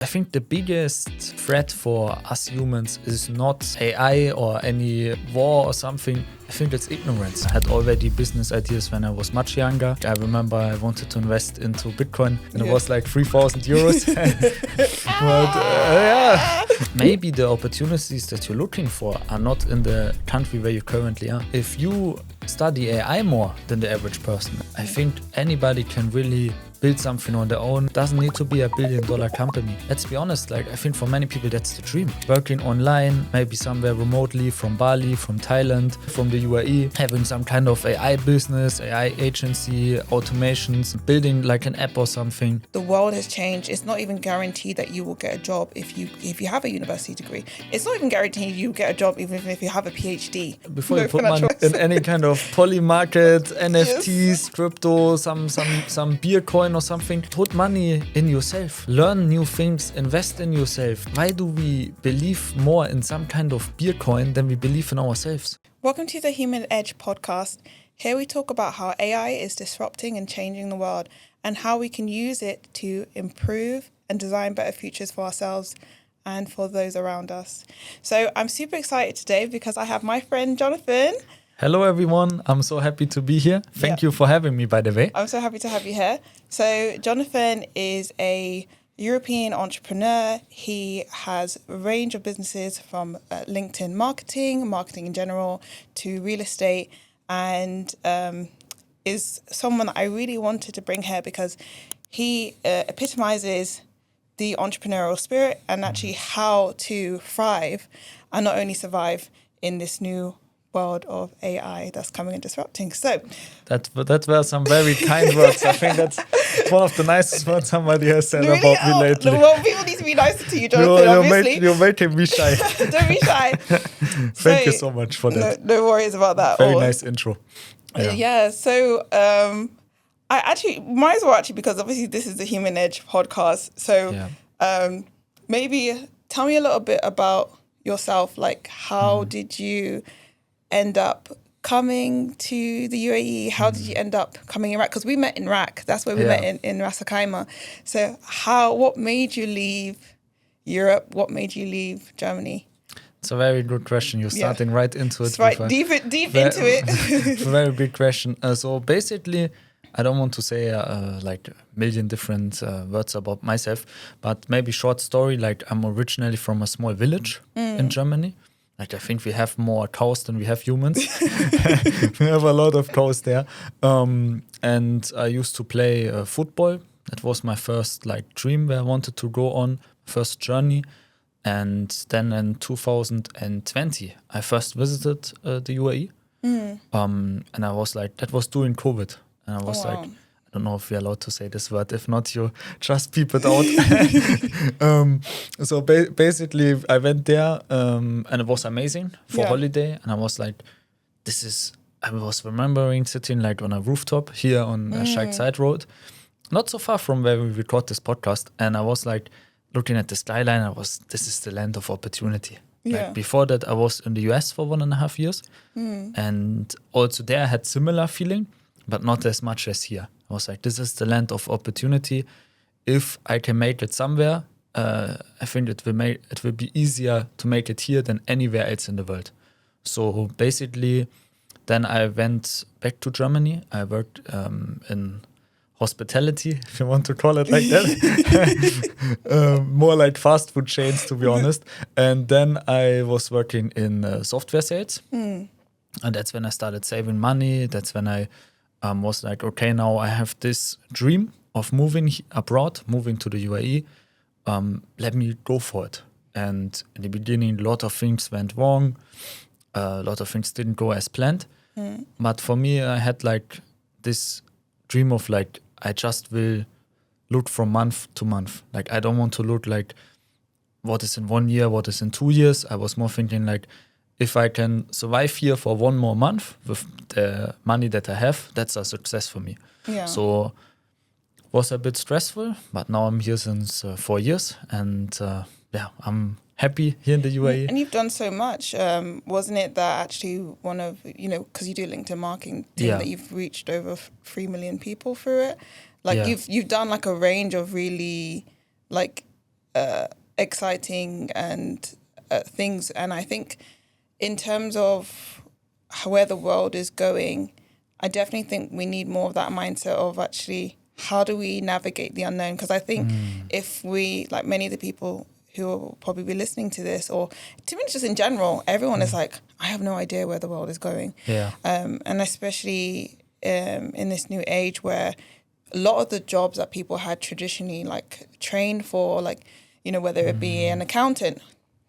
I think the biggest threat for us humans is not AI or any war or something. I think it's ignorance. I had already business ideas when I was much younger. I remember I wanted to invest into Bitcoin and it was like 3,000 euros. But maybe the opportunities that you're looking for are not in the country where you currently are. If you study AI more than the average person, I think anybody can really build something on their own. Doesn't need to be a $1 billion company. Let's be honest, like I think for many people that's the dream. Working online, maybe somewhere remotely from Bali, from Thailand, from the UAE, having some kind of AI business, AI agency, automations, building like an app or something. The world has changed. It's not even guaranteed that you will get a job if you have a university degree. It's not even guaranteed you get a job even if you have a PhD. Before you put money in any kind of poly market, NFTs, crypto, some beer coin or something, put money in yourself. Learn new things, invest in yourself. Why do we believe more in some kind of beer coin than we believe in ourselves? Welcome to the Human Edge podcast. Here we talk about how AI is disrupting and changing the world and how we can use it to improve and design better futures for ourselves and for those around us. So I'm super excited today because I have my friend Jonathan. Hello everyone, I'm so happy to be here. Thank you for having me, by the way. I'm so happy to have you here. So Jonathan is a European entrepreneur. He has a range of businesses from LinkedIn marketing in general, to real estate, and is someone that I really wanted to bring here because he epitomizes the entrepreneurial spirit and actually how to thrive and not only survive in this new world of AI that's coming and disrupting. So that were some very kind words. I think that's one of the nicest words somebody has said really, about me lately. Well, people need to be nicer to you, Jonathan, obviously. You're making me shy. Don't be shy. Thank you so much for that. No worries about that. Very nice intro. So I actually might as well because obviously this is the Human Edge podcast. So maybe tell me a little bit about yourself. Like how did you end up coming to the UAE? How did you end up coming in Iraq? Because we met in Iraq. That's where we met in Ras Al Khaimah. So what made you leave Europe? What made you leave Germany? It's a very good question. You're starting right into it. It's right deep into it. It's a very big question. So basically, I don't want to say like a million different words about myself, but maybe short story. Like I'm originally from a small village in Germany. Like I think we have more cows than we have humans. We have a lot of cows there. And I used to play football. That was my first like dream where I wanted to go on, first journey. And then in 2020, I first visited the UAE. And I was like, that was during COVID. And I was like, I don't know if we're allowed to say this word. If not, you just peep it out. So basically, I went there and it was amazing for holiday. And I was like, I was remembering sitting like on a rooftop here on Sheikh Zayed Road, not so far from where we record this podcast. And I was like looking at the skyline. This is the land of opportunity. Like before that, I was in the US for 1.5 years. And also there I had similar feeling, but not as much as here. I was like, this is the land of opportunity. If I can make it somewhere, I think it will be easier to make it here than anywhere else in the world. So basically, then I went back to Germany. I worked in hospitality, if you want to call it like that. More like fast food chains, to be honest. And then I was working in software sales. And that's when I started saving money. That's when I was like, okay, now I have this dream of moving abroad, moving to the UAE. Let me go for it. And in the beginning, a lot of things went wrong. A lot of things didn't go as planned. But for me, I had like this dream of like, I just will look from month to month. Like, I don't want to look like what is in 1 year, what is in 2 years. I was more thinking like, if I can survive here for 1 more month with the money that I have, that's a success for me. Yeah. So it was a bit stressful, but now I'm here since 4 years. And I'm happy here in the UAE. And you've done so much. Wasn't it that actually one of, because you do LinkedIn marketing, that you've reached over 3 million people through it? Like you've done like a range of really like exciting and things. And I think in terms of where the world is going, I definitely think we need more of that mindset of actually, how do we navigate the unknown? Because I think if we, like many of the people who will probably be listening to this, or to me, just in general, everyone is like, I have no idea where the world is going. Yeah. And especially in this new age where a lot of the jobs that people had traditionally like trained for, like, you know, whether it be an accountant,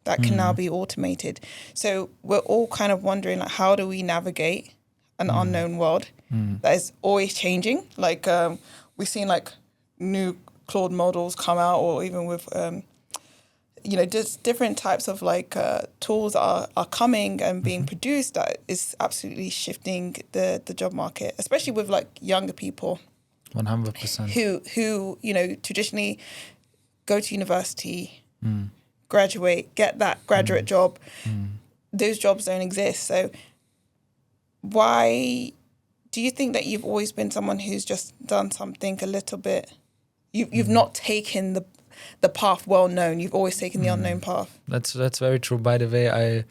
that can now be automated. So we're all kind of wondering, like, how do we navigate an unknown world that is always changing? Like we've seen like new Claude models come out, or even with you know, just different types of like tools are coming and being produced that is absolutely shifting the job market, especially with like younger people 100%. who you know, traditionally go to university, graduate, get that graduate job. Those jobs don't exist. So why do you think that you've always been someone who's just done something a little bit, you've not taken the path well known, you've always taken the unknown path? That's very true. By the way,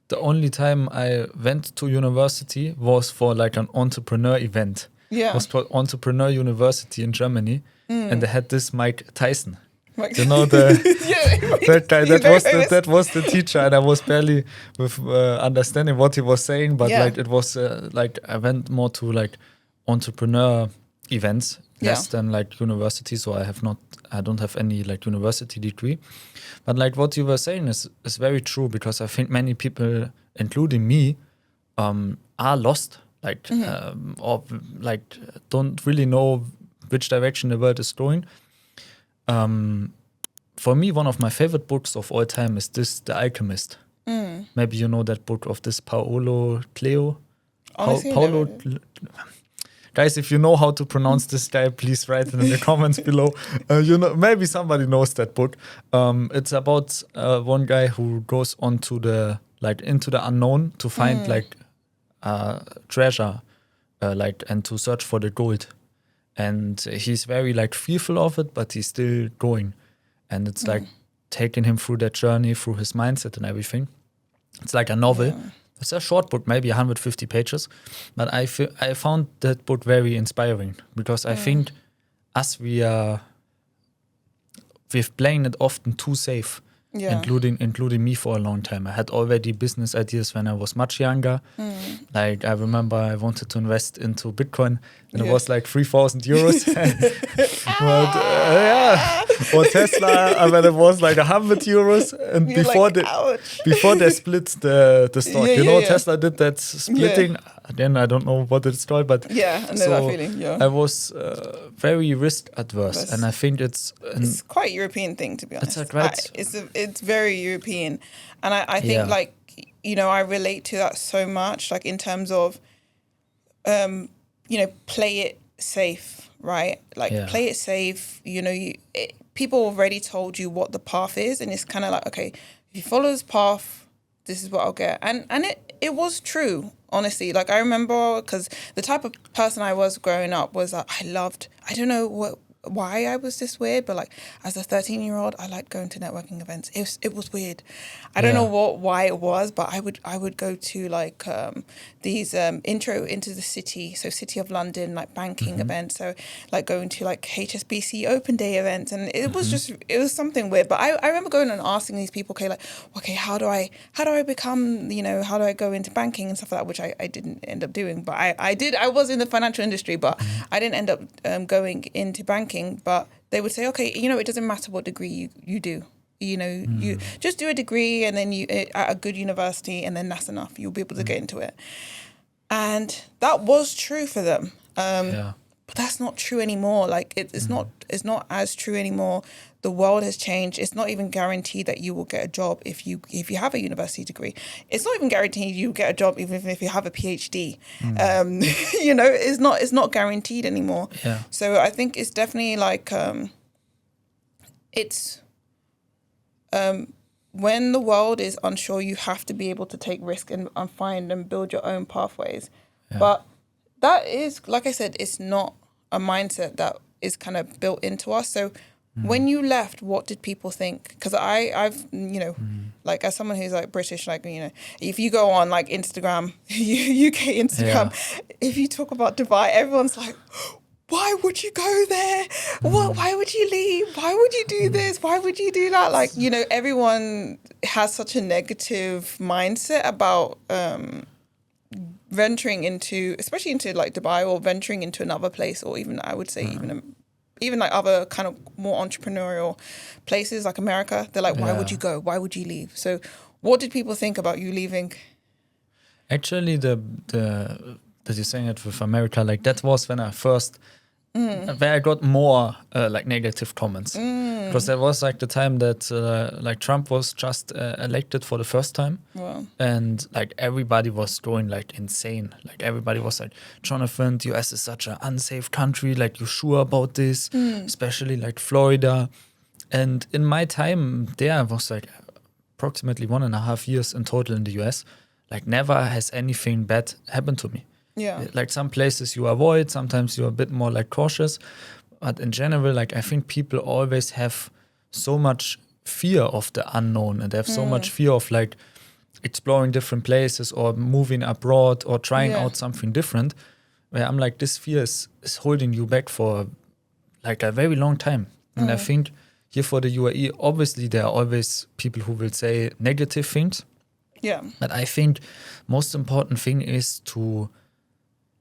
the only time I went to university was for like an entrepreneur event. Yeah. It was called Entrepreneur University in Germany, and they had this Mike Tyson. You know, that guy, that was the teacher, and I was barely with understanding what he was saying, but like it was like I went more to like entrepreneur events less than like university, so I don't have any like university degree. But like what you were saying is very true, because I think many people, including me, are lost, like or like don't really know which direction the world is going. For me, one of my favorite books of all time is The Alchemist. Maybe you know that book of this Paolo Cleo. Honestly, Guys, if you know how to pronounce this guy, please write it in the comments below. You know, maybe somebody knows that book. It's about one guy who goes into the unknown to find like treasure, like, and to search for the gold. And he's very like fearful of it, but he's still going. And it's like taking him through that journey, through his mindset and everything. It's like a novel. Yeah. It's a short book, maybe 150 pages. But I found that book very inspiring, because I think we've playing it often too safe. Yeah. Including me for a long time. I had already business ideas when I was much younger. Like I remember I wanted to invest into Bitcoin, and it was like 3,000 euros. But or Tesla, when it was like 100 euros. And before they split the stock, Tesla did that splitting. Then I don't know what it's called, but I know that feeling. Yeah, I was very risk adverse, and I think it's quite a European thing, to be honest. It's very European, and I think like, you know, I relate to that so much, like in terms of you know, play it safe, right? Like play it safe. You know, people already told you what the path is, and it's kind of like, okay, if you follow this path, this is what I'll get. And it was true, honestly. Like I remember, because the type of person I was growing up was that I don't know why I was this weird, but like as a 13-year-old, I liked going to networking events. It was weird. I don't know why it was, but I would go to like these intro into the city, so City of London, like banking events. So like going to like HSBC Open Day events, and it was something weird. But I remember going and asking these people, okay, how do I become, you know, how do I go into banking and stuff like that, which I didn't end up doing, but I was in the financial industry, but I didn't end up going into banking. But they would say, okay, you know, it doesn't matter what degree you do. You know, you just do a degree, and then you at a good university, and then that's enough. You'll be able to get into it. And that was true for them. But that's not true anymore. Like it's not as true anymore. The world has changed. It's not even guaranteed that you will get a job if you have a university degree. It's not even guaranteed you get a job even if you have a PhD. You know, it's not guaranteed anymore. Yeah. So I think it's definitely like when the world is unsure, you have to be able to take risk and find and build your own pathways. Yeah. But that is, like I said, it's not a mindset that is kind of built into us. So When you left, what did people think? Because I've, you know, like as someone who's like British, like, you know, if you go on like Instagram, UK Instagram, if you talk about Dubai, everyone's like, why would you go there? What? Why would you leave? Why would you do this? Why would you do that? Like, you know, everyone has such a negative mindset about venturing into, especially into like Dubai, or venturing into another place, or even I would say even like other kind of more entrepreneurial places like America. They're like, why would you go? Why would you leave? So what did people think about you leaving? Actually, the that you're saying it with America, like that was when I first, where I got more like negative comments. Because there was like the time that like Trump was just elected for the first time. Wow. And like everybody was going like insane. Like everybody was like, Jonathan, the US is such an unsafe country. Like, you sure about this? Especially like Florida. And in my time there, I was like approximately 1.5 years in total in the US. Like, never has anything bad happened to me. Yeah. Like, some places you avoid, sometimes you're a bit more like cautious. But in general, like, I think people always have so much fear of the unknown, and they have so much fear of like exploring different places or moving abroad or trying out something different, where I'm like, this fear is holding you back for like a very long time. And I think here for the UAE, obviously there are always people who will say negative things. Yeah. But I think most important thing is to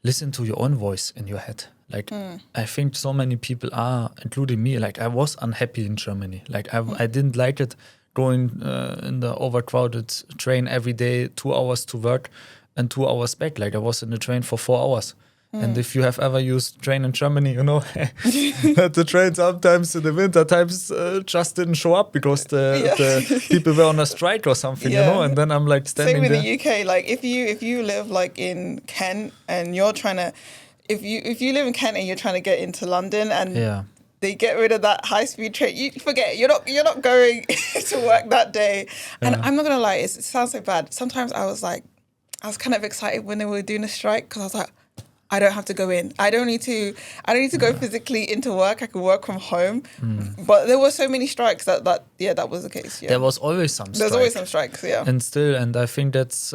listen to your own voice in your head. Like, I think so many people are, including me, like I was unhappy in Germany. Like I didn't like it going in the overcrowded train every day, 2 hours to work and 2 hours back. Like, I was in the train for 4 hours. And if you have ever used train in Germany, you know that the train sometimes in the winter times just didn't show up because the people were on a strike or something, you know. And then I'm like standing there. Same in the UK. Like, if you live like in Kent and you're trying to, if you live in Kent and you're trying to get into London and they get rid of that high speed train, you forget you're not going to work that day. And I'm not gonna lie, it sounds so bad. Sometimes I was kind of excited when they were doing a strike, because I was like, I don't have to go in. I don't need to go physically into work. I can work from home. But there were so many strikes that was the case. Yeah. There was always some strike. There's always some strikes, yeah. And I think that's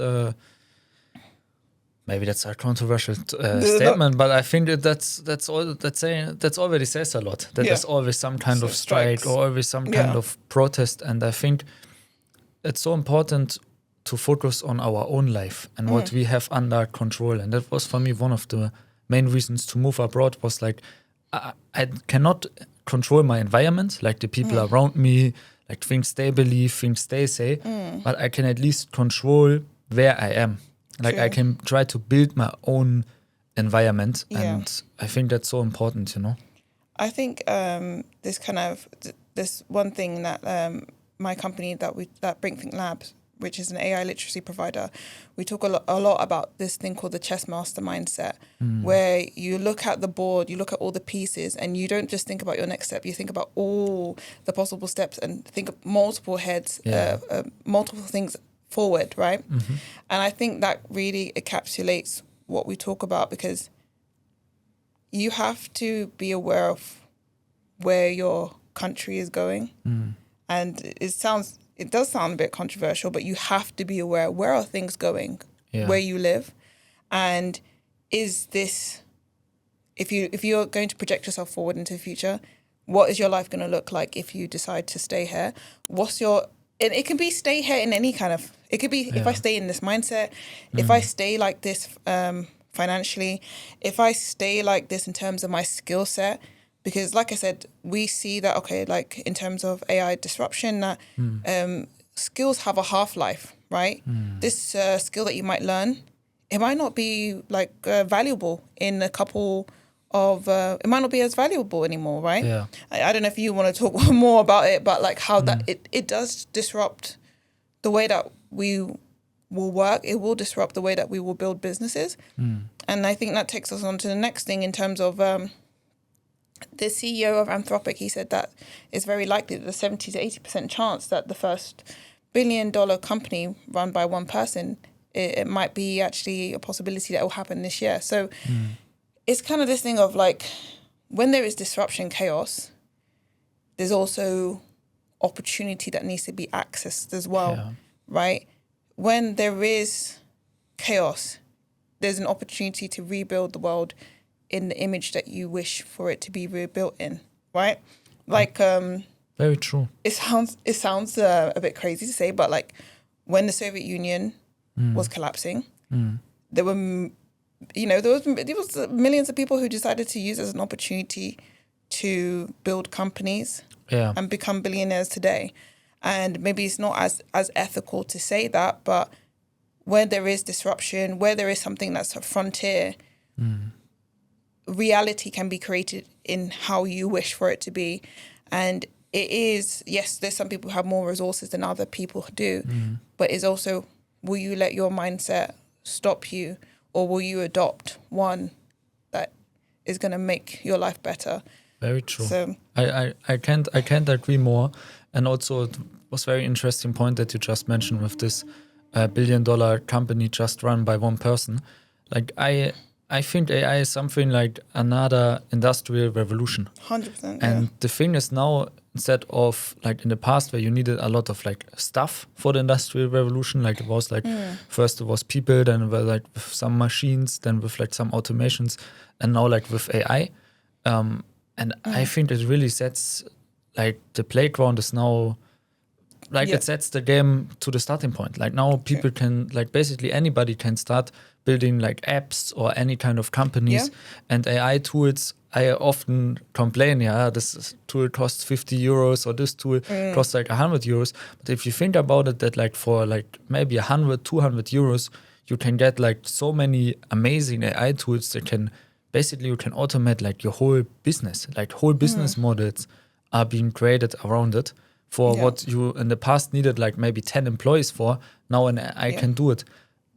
maybe that's a controversial statement, but I think that's already says a lot. That there's always some kind of strike or always some kind of protest. And I think it's so important to focus on our own life and what we have under control. And that was for me one of the main reasons to move abroad, was like, I cannot control my environment, like the people around me, like things they believe, things they say, but I can at least control where I am. Like, I can try to build my own environment, and I think that's so important, you know. I think this one thing that my company that Brinkthink Labs, which is an AI literacy provider, we talk a lot about this thing called the chess master mindset, where you look at the board, you look at all the pieces, and you don't just think about your next step, you think about all the possible steps and think of multiple heads, multiple things forward, right? And I think that really encapsulates what we talk about, because you have to be aware of where your country is going. And it does sound a bit controversial, but you have to be aware, where are things going, where you live, and is this, if you're going to project yourself forward into the future, what is your life going to look like if you decide to stay here? And it can be stay here in any kind of, it could be if I stay in this mindset, if I stay like this financially, if I stay like this in terms of my skill set. Because like I said, we see that, okay, like in terms of AI disruption, that skills have a half-life, right? This skill that you might learn, it might not be like valuable in a couple of, it might not be as valuable anymore, right? Yeah. I don't know if you want to talk more about it, but like how that it does disrupt the way that we will work. It will disrupt the way that we will build businesses. And I think that takes us on to the next thing in terms of the CEO of Anthropic. He said that it's very likely that the 70 to 80% chance that the first $1 billion company run by one person, it might be actually a possibility that will happen this year. So it's kind of this thing of like, when there is disruption, chaos, there's also opportunity that needs to be accessed as well, right? When there is chaos, there's an opportunity to rebuild the world in the image that you wish for it to be rebuilt in, right? Like, very true. It sounds a bit crazy to say, but like when the Soviet Union was collapsing, there were, there was millions of people who decided to use it as an opportunity to build companies and become billionaires today. And maybe it's not as ethical to say that, but where there is disruption, where there is something that's a frontier, reality can be created in how you wish for it to be. And it is, yes, there's some people who have more resources than other people do, but it's also, will you let your mindset stop you, or will you adopt one that is going to make your life better? Very true. So I can't agree more. And also it was very interesting point that you just mentioned with this $1 billion company just run by one person. Like I think AI is something like another industrial revolution. 100%. And the thing is now, instead of like in the past where you needed a lot of like stuff for the industrial revolution, like it was like first it was people, then it was like with some machines, then with like some automations, and now like with AI. And I think it really sets like the playground is now like it sets the game to the starting point. Like now people can like basically anybody can start building like apps or any kind of companies and AI tools. I often complain, this tool costs 50 euros or this tool costs like 100 euros. But if you think about it, that like for like maybe 100, 200 euros, you can get like so many amazing AI tools that can basically, you can automate like your whole business, like whole business models are being created around it for what you in the past needed like maybe 10 employees for. Now an AI can do it.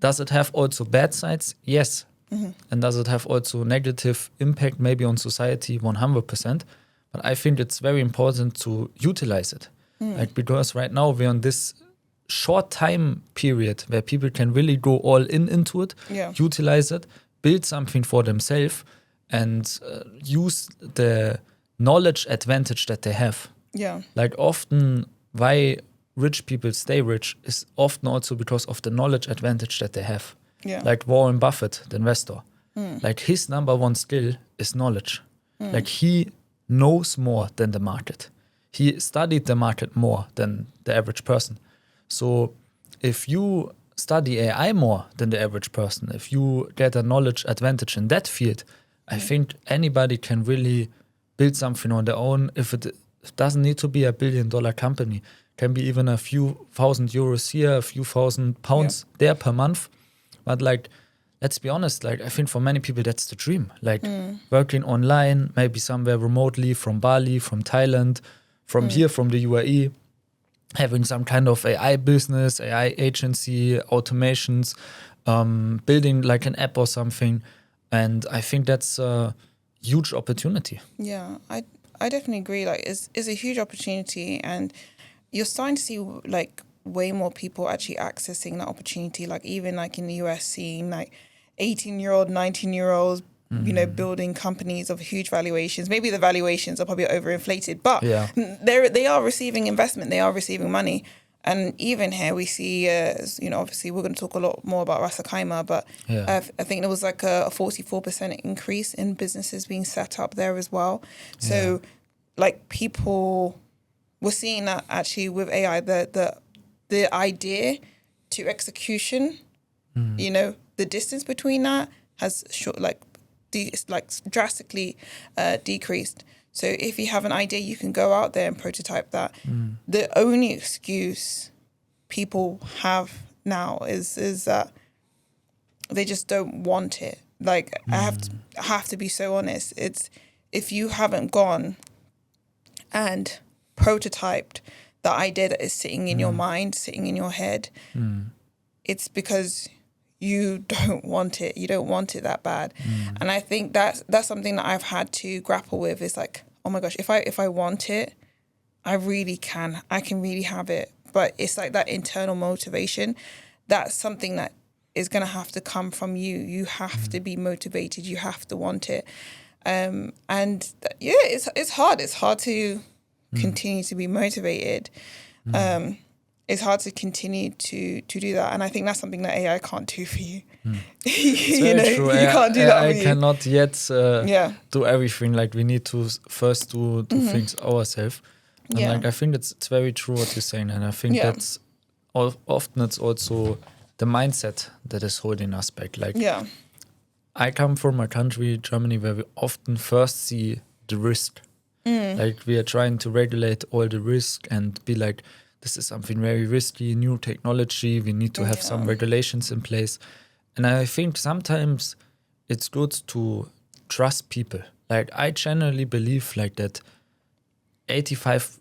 Does it have also bad sides? Yes. And does it have also negative impact maybe on society? 100%. But I think it's very important to utilize it. Like because right now we're on this short time period where people can really go all into it, utilize it, build something for themselves and use the knowledge advantage that they have. Like often why rich people stay rich is often also because of the knowledge advantage that they have. Like Warren Buffett, the investor, like his number one skill is knowledge. Like he knows more than the market. He studied the market more than the average person. So if you study AI more than the average person, if you get a knowledge advantage in that field, I think anybody can really build something on their own. If it doesn't need to be $1 billion company, can be even a few €1,000 here, a few £1,000 there per month. But like, let's be honest, like I think for many people that's the dream. Like working online, maybe somewhere remotely from Bali, from Thailand, from here, from the UAE, having some kind of AI business, AI agency, automations, building like an app or something. And I think that's a huge opportunity. Yeah, I definitely agree. Like it's a huge opportunity, and you're starting to see like way more people actually accessing that opportunity. Like even like in the US, seeing like 18-year-old, 19-year-olds, building companies of huge valuations. Maybe the valuations are probably overinflated, but they are receiving investment. They are receiving money. And even here we see, obviously we're going to talk a lot more about Ras Al Khaimah, but I think there was like a 44% increase in businesses being set up there as well. So like people, we're seeing that actually with AI, the idea to execution, the distance between that has drastically decreased. So if you have an idea, you can go out there and prototype that. The only excuse people have now is that they just don't want it. Like I have to be so honest. It's if you haven't gone and prototyped the idea that is sitting in your mind, sitting in your head, it's because you don't want it. You don't want it that bad. And I think that's something that I've had to grapple with. Is like, oh my gosh, if I want it, I really can. I can really have it. But it's like that internal motivation. That's something that is going to have to come from you. You have to be motivated. You have to want it. It's hard. It's hard to continue to be motivated, it's hard to continue to do that. And I think that's something that AI can't do for you. You know, true. You can't do that for you. I cannot yet do everything. Like we need to first do things ourselves. And like I think it's very true what you're saying. And I think that's often it's also the mindset that is holding us back. Like I come from a country, Germany, where we often first see the risk. Like we are trying to regulate all the risk and be like, this is something very risky, new technology. We need to have some regulations in place. And I think sometimes it's good to trust people. Like I generally believe like that 85,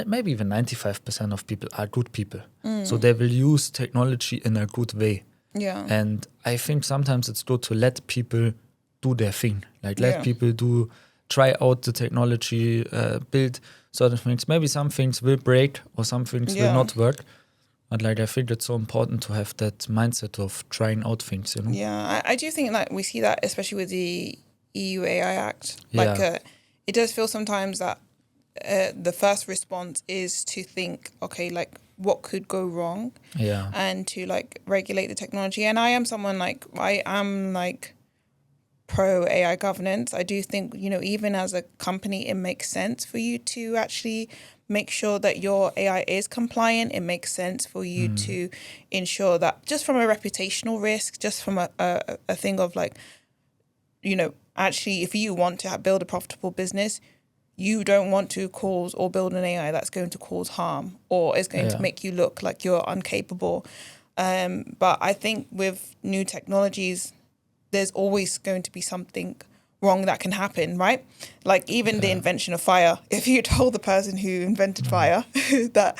maybe even 95% of people are good people. So they will use technology in a good way. Yeah. And I think sometimes it's good to let people do their thing. Like let people try out the technology, build certain things. Maybe some things will break or some things will not work. But like I think it's so important to have that mindset of trying out things, you know? Yeah, I do think that we see that especially with the EU AI Act. Like it does feel sometimes that the first response is to think, okay, like what could go wrong? Yeah. And to like regulate the technology. And I am someone like, I am like pro AI governance. I do think, you know, even as a company, it makes sense for you to actually make sure that your AI is compliant. It makes sense for you to ensure that just from a reputational risk, just from a thing of like, you know, actually, if you want to build a profitable business, you don't want to cause or build an AI that's going to cause harm or is going to make you look like you're incapable. But I think with new technologies, there's always going to be something wrong that can happen, right? Like even the invention of fire. If you told the person who invented fire that,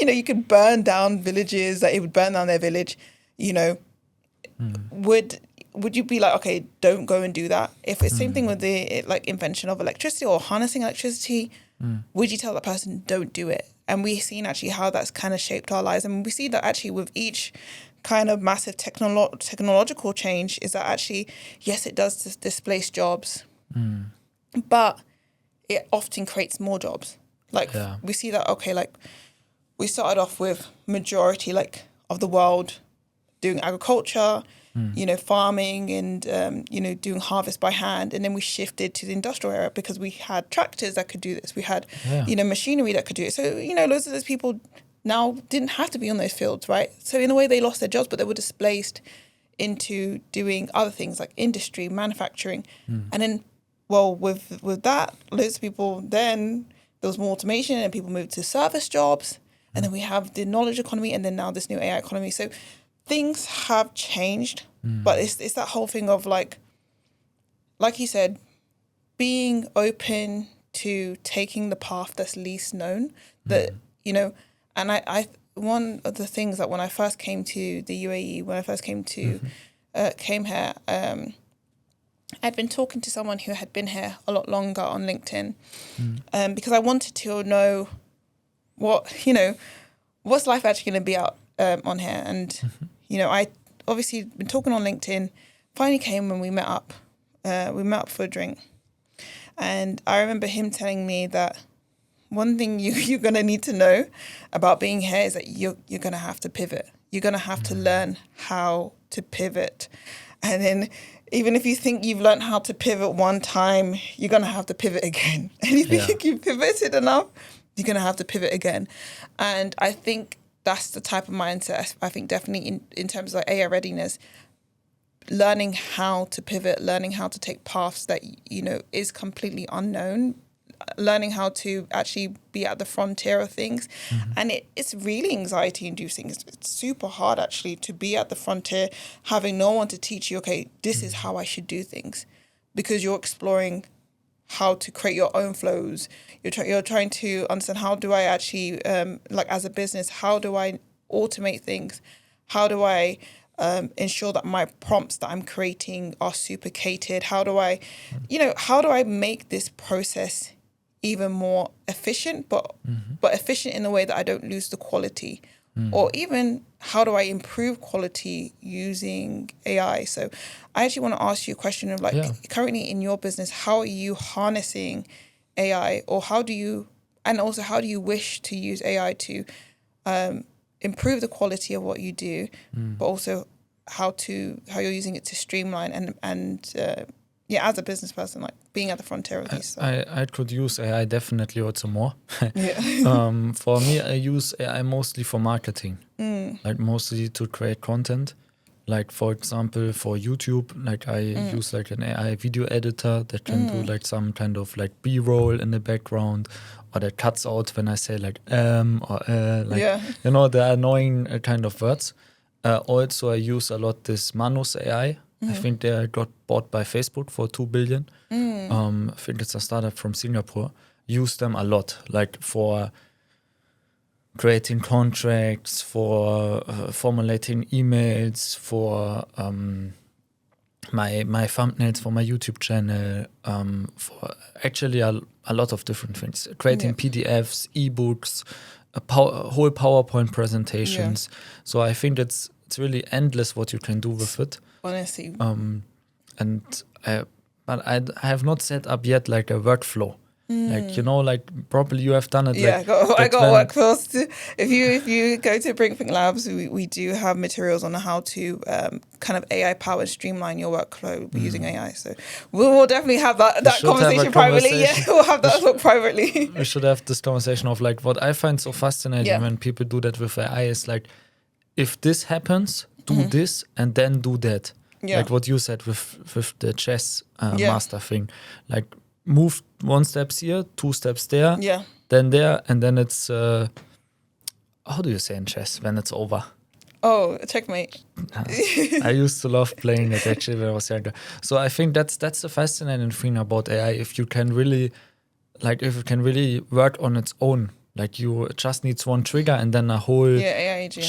you know, you could burn down villages, that it would burn down their village, you know, would you be like, okay, don't go and do that? If it's same thing with the like invention of electricity or harnessing electricity, would you tell that person, don't do it? And we've seen actually how that's kind of shaped our lives. And we see that actually with each kind of massive technological change is that actually, yes, it does displace jobs, but it often creates more jobs. Like we see that, okay, like we started off with majority like of the world doing agriculture, you know, farming and, you know, doing harvest by hand. And then we shifted to the industrial era because we had tractors that could do this. We had, you know, machinery that could do it. So, you know, loads of those people now didn't have to be on those fields, right? So in a way they lost their jobs, but they were displaced into doing other things like industry, manufacturing. And then, well, with that, loads of people, then there was more automation and people moved to service jobs. And then we have the knowledge economy and then now this new AI economy. So things have changed, but it's that whole thing of like you said, being open to taking the path that's least known, that, you know, and I one of the things that when I first came to the UAE, when I first came to came here, I'd been talking to someone who had been here a lot longer on LinkedIn, because I wanted to know what, you know, what's life actually going to be out on here. And, you know, I obviously been talking on LinkedIn, finally came when we met up for a drink. And I remember him telling me that one thing you're going to need to know about being here is that you're going to have to pivot. You're going to have to learn how to pivot. And then even if you think you've learned how to pivot one time, you're going to have to pivot again. And if you think you've pivoted enough, you're going to have to pivot again. And I think that's the type of mindset, I think definitely in terms of like AI readiness, learning how to pivot, learning how to take paths that, you know, is completely unknown, learning how to actually be at the frontier of things. And it's really anxiety inducing. It's super hard actually to be at the frontier, having no one to teach you, okay, this is how I should do things, because you're exploring how to create your own flows. You're trying to understand, how do I actually, like as a business, how do I automate things? How do I ensure that my prompts that I'm creating are super catered? How do I, you know, how do I make this process even more efficient, but efficient in a way that I don't lose the quality? Or even how do I improve quality using AI? So I actually want to ask you a question of like, currently in your business, how are you harnessing AI, or how do you and also how do you wish to use AI to improve the quality of what you do, but also how you're using it to streamline and as a business person, like being at the frontier of these stuff. I could use AI definitely also more. Yeah. For me, I use AI mostly for marketing, like mostly to create content. Like for example, for YouTube, like I use like an AI video editor that can do like some kind of like B-roll in the background, or that cuts out when I say like or like you know, the annoying kind of words. Also, I use a lot this Manus AI. I think they got bought by Facebook for 2 billion. I think it's a startup from Singapore. Use them a lot, like for creating contracts, for formulating emails, for my thumbnails for my YouTube channel, for actually a lot of different things. Creating PDFs, ebooks, whole PowerPoint presentations. So I think it's really endless what you can do with it. Honestly. But I have not set up yet like a workflow. Like, you know, like probably you have done it. Yeah, like, I got workflows too. If you go to Brinkfink Labs, we do have materials on how to kind of AI powered streamline your workflow using AI. So we'll definitely have that conversation privately. Yeah, we'll have that talk privately. We should have this conversation of like what I find so fascinating when people do that with AI is like, if this happens, do this and then do that. Yeah. Like what you said with the chess master thing. Like move 1 step here, 2 steps there, then there, and then it's how do you say in chess when it's over? Oh, checkmate. I used to love playing it actually when I was younger. So I think that's the fascinating thing about AI. If you can really work on its own. Like you just needs one trigger and then a whole AI agents,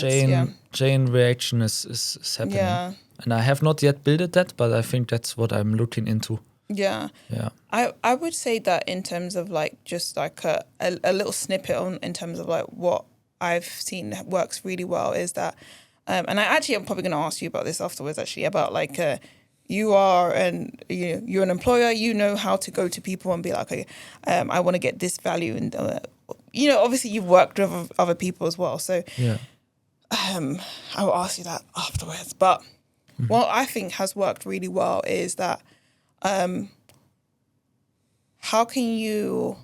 chain reaction is happening. Yeah. And I have not yet built that, but I think that's what I'm looking into. Yeah. I would say that in terms of like just like a little snippet in terms of like what I've seen works really well is that, and I'm probably going to ask you about this afterwards actually, about like you're an employer, you know how to go to people and be like, okay, I want to get this value, and obviously you've worked with other people as well, so I will ask you that afterwards. But what I think has worked really well is that how can you,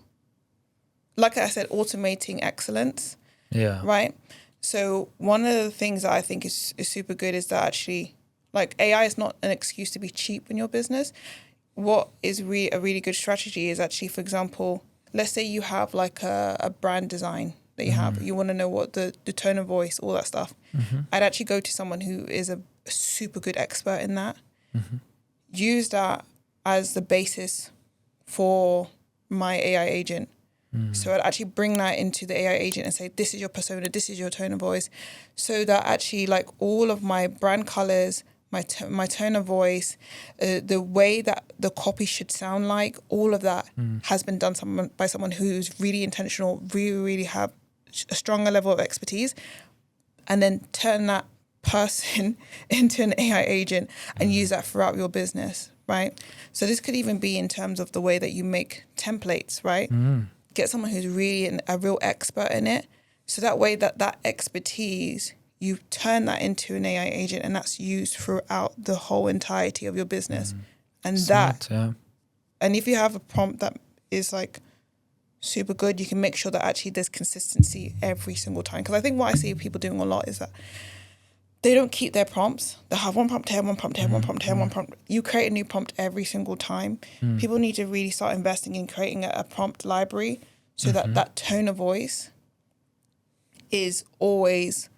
like I said, automating excellence, right? So one of the things that I think is super good is that actually, like, AI is not an excuse to be cheap in your business. What is a really good strategy is actually, for example, let's say you have like a brand design that you have. You want to know what the tone of voice, all that stuff. I'd actually go to someone who is a super good expert in that. Use that as the basis for my AI agent. So I'd actually bring that into the AI agent and say, this is your persona, this is your tone of voice. So that actually like all of my brand colors, my tone of voice, the way that the copy should sound like, all of that has been done by someone who's really intentional, really have a stronger level of expertise, and then turn that person into an AI agent and use that throughout your business, right? So this could even be in terms of the way that you make templates, right? Get someone who's really a real expert in it. So that way that expertise, you turn that into an AI agent, and that's used throughout the whole entirety of your business. And Smart, and if you have a prompt that is like super good, you can make sure that actually there's consistency every single time. Because I think what I see people doing a lot is that they don't keep their prompts. They have one prompt here, one prompt here, one prompt here, one prompt. You create a new prompt every single time. People need to really start investing in creating a prompt library so that tone of voice is always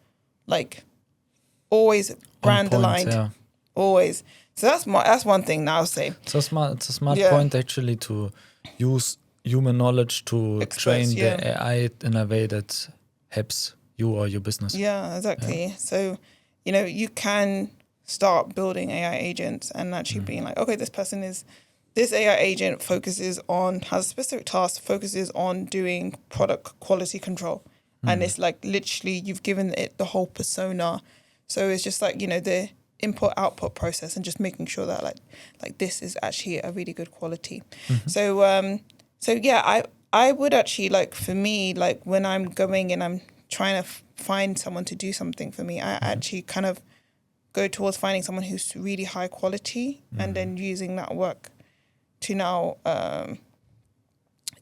brand aligned. Always. So that's one thing now I'll say. It's a smart point actually to use human knowledge to train the AI in a way that helps you or your business. Yeah, exactly. So, you can start building AI agents and actually being like, okay, this AI agent has a specific task, focuses on doing product quality control. And it's like literally you've given it the whole persona. So it's just like, the input output process and just making sure that like this is actually a really good quality. So I would actually, like, for me, like when I'm going and I'm trying to find someone to do something for me, I actually kind of go towards finding someone who's really high quality and then using that work to now,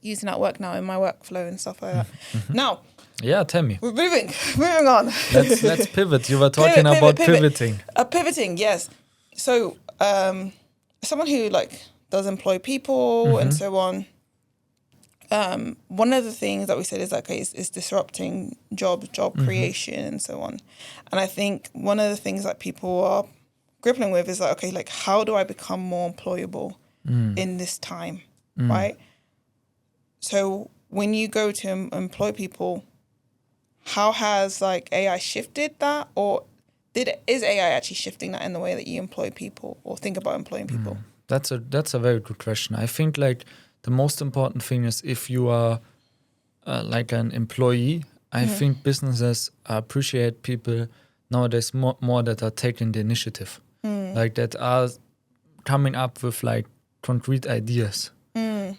using that work now in my workflow and stuff like that. Now, yeah, tell me. we're moving on. Let's pivot. You were talking about pivoting. Pivoting, yes. So, someone who like does employ people and so on. One of the things that we said is like, okay, is disrupting job creation and so on. And I think one of the things that people are grappling with is like, okay, like how do I become more employable in this time, right? So when you go to employ people, how has like AI shifted that, or is AI actually shifting that in the way that you employ people or think about employing people? That's a very good question. I think like the most important thing is if you are like an employee, I think businesses appreciate people nowadays more that are taking the initiative, like that are coming up with like concrete ideas.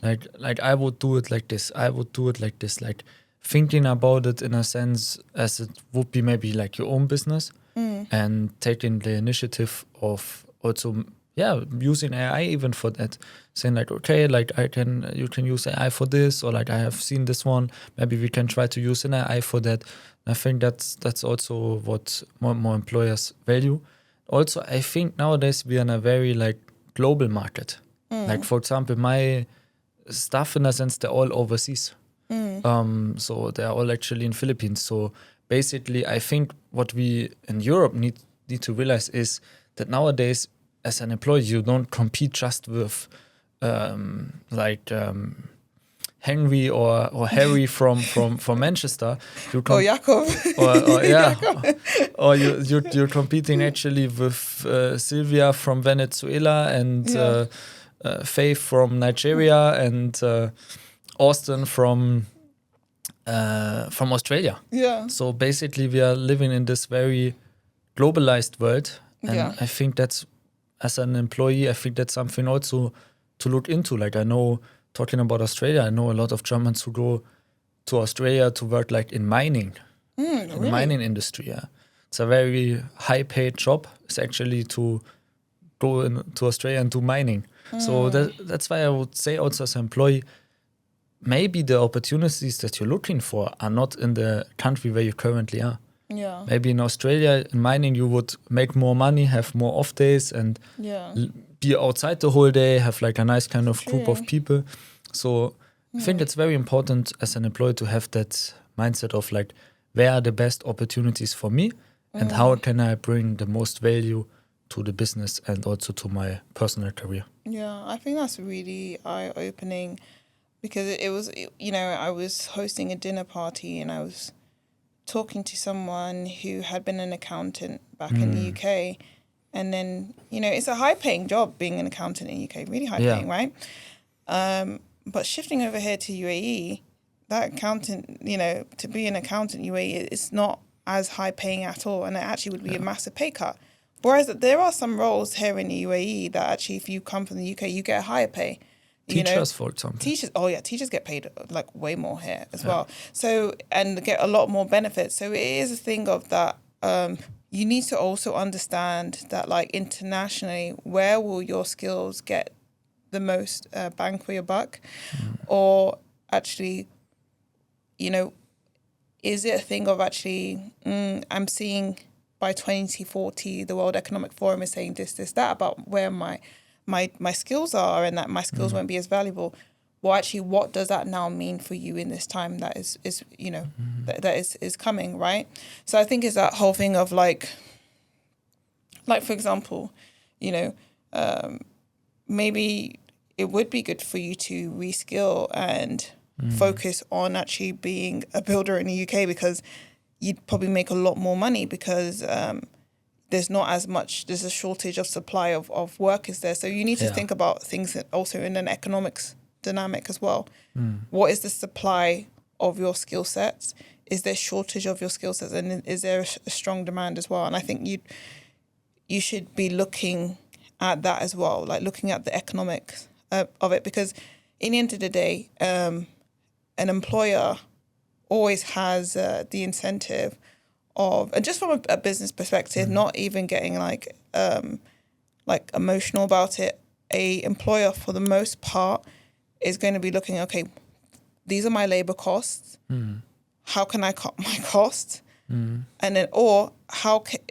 Like I would do it like this. I would do it like this. Like thinking about it in a sense as it would be maybe like your own business, and taking the initiative of also using AI even for that, saying like, okay, like you can use AI for this, or like I have seen this one, maybe we can try to use an AI for that. I think that's also what more employers value. Also, I think nowadays we are in a very like global market. Like for example, my staff in a sense, they're all overseas. So they're all actually in Philippines. So basically, I think what we in Europe need to realize is that nowadays, as an employee, you don't compete just with Henry or Harry from Manchester. You Jakob. Or you're competing actually with Sylvia from Venezuela and Faith from Nigeria and Austin from Australia. Yeah. So basically, we are living in this very globalized world, and I think that's, as an employee, I think that's something also to look into. Like I know, talking about Australia, I know a lot of Germans who go to Australia to work like in mining, in the mining industry. Yeah, it's a very high-paid job. It's actually to go to Australia and do mining. So that's why I would say also as an employee, maybe the opportunities that you're looking for are not in the country where you currently are. Yeah. Maybe in Australia, in mining, you would make more money, have more off days, and be outside the whole day, have like a nice kind of group of people. So I think it's very important as an employee to have that mindset of like, where are the best opportunities for me, and how can I bring the most value to the business and also to my personal career. Yeah, I think that's really eye-opening, because it was, I was hosting a dinner party and I was talking to someone who had been an accountant back in the UK, and then it's a high-paying job being an accountant in the UK, really high-paying, right? But shifting over here to UAE, that accountant, to be an accountant in UAE, it's not as high-paying at all, and it actually would be a massive pay cut. Whereas there are some roles here in the UAE that actually, if you come from the UK, you get a higher pay. Teachers, for example. Teachers get paid like way more here as well. So, and get a lot more benefits. So it is a thing of that. You need to also understand that, like, internationally, where will your skills get the most bang for your buck, or actually, is it a thing of actually, I'm seeing by 2040 the World Economic Forum is saying this, that about where my skills are, and that my skills won't be as valuable. Well, actually, what does that now mean for you in this time that is that is coming, right? So I think it's that whole thing of like for example, maybe it would be good for you to reskill and focus on actually being a builder in the UK, because you'd probably make a lot more money, because there's not as much, there's a shortage of supply of workers there. So you need to think about things that also in an economics dynamic as well. What is the supply of your skill sets? Is there shortage of your skill sets? And is there a strong demand as well? And I think you should be looking at that as well, like looking at the economics of it, because in the end of the day, an employer always has the incentive of, and just from a business perspective, not even getting like emotional about it, a employer for the most part is going to be looking, okay, these are my labor costs. How can I cut my costs? And then, or